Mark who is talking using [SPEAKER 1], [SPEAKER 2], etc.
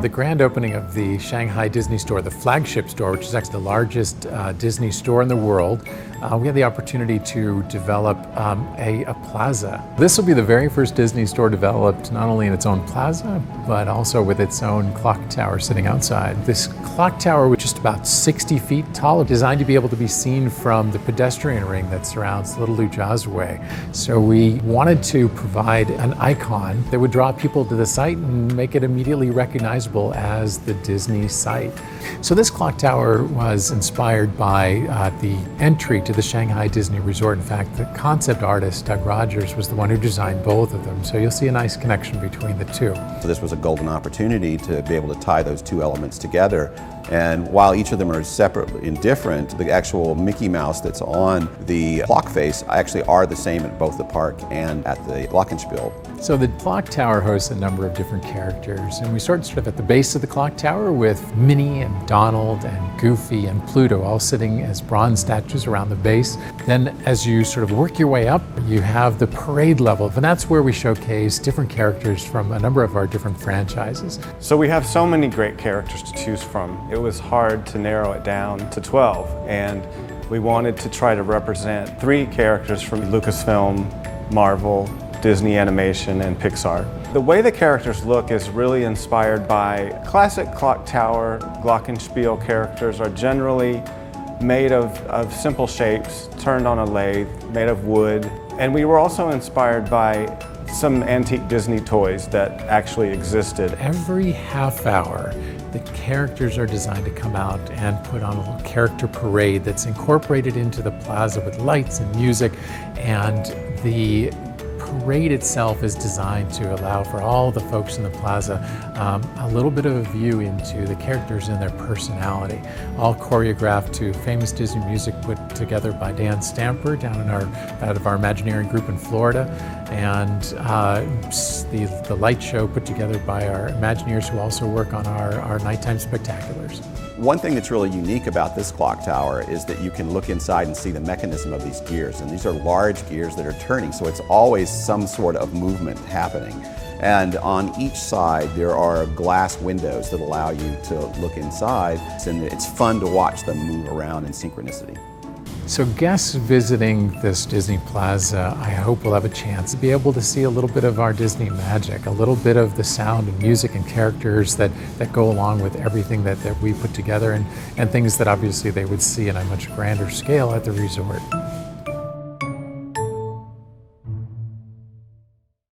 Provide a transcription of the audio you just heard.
[SPEAKER 1] The grand opening of the Shanghai Disney store, the flagship store, which is actually the largest Disney store in the world, we had the opportunity to develop a plaza. This will be the very first Disney store developed not only in its own plaza, but also with its own clock tower sitting outside. This clock tower was just about 60 feet tall, designed to be able to be seen from the pedestrian ring that surrounds Little Lujiazui. So we wanted to provide an icon that would draw people to the site and make it immediately recognizable as the Disney site. So this clock tower was inspired by the entry to the Shanghai Disney Resort. In fact, the concept artist, Doug Rogers, was the one who designed both of them. So you'll see a nice connection between the two.
[SPEAKER 2] So this was a golden opportunity to be able to tie those two elements together. And while each of them are separate and different, the actual Mickey Mouse that's on the clock face actually are the same at both the park and at the Glockenspiel.
[SPEAKER 1] So the clock tower hosts a number of different characters, and we start sort of at the base of the clock tower with Minnie and Donald and Goofy and Pluto all sitting as bronze statues around the base. Then as you sort of work your way up, you have the parade level, and that's where we showcase different characters from a number of our different franchises.
[SPEAKER 3] So we have so many great characters to choose from. It was hard to narrow it down to 12, and we wanted to try to represent 3 characters from Lucasfilm, Marvel, Disney Animation, and Pixar. The way the characters look is really inspired by classic clock tower Glockenspiel characters are generally made of simple shapes, turned on a lathe, made of wood. And we were also inspired by some antique Disney toys that actually existed.
[SPEAKER 1] Every half hour, the characters are designed to come out and put on a little character parade that's incorporated into the plaza with lights and music, and the parade itself is designed to allow for all the folks in the plaza a little bit of a view into the characters and their personality. All choreographed to famous Disney music put together by Dan Stamper down in out of our Imagineering group in Florida, and the light show put together by our Imagineers who also work on our nighttime spectaculars.
[SPEAKER 2] One thing that's really unique about this clock tower is that you can look inside and see the mechanism of these gears. And these are large gears that are turning, so it's always some sort of movement happening. And on each side there are glass windows that allow you to look inside, and it's fun to watch them move around in synchronicity.
[SPEAKER 1] So guests visiting this Disney Plaza, I hope will have a chance to be able to see a little bit of our Disney magic, a little bit of the sound and music and characters that go along with everything that we put together, and things that obviously they would see on a much grander scale at the resort.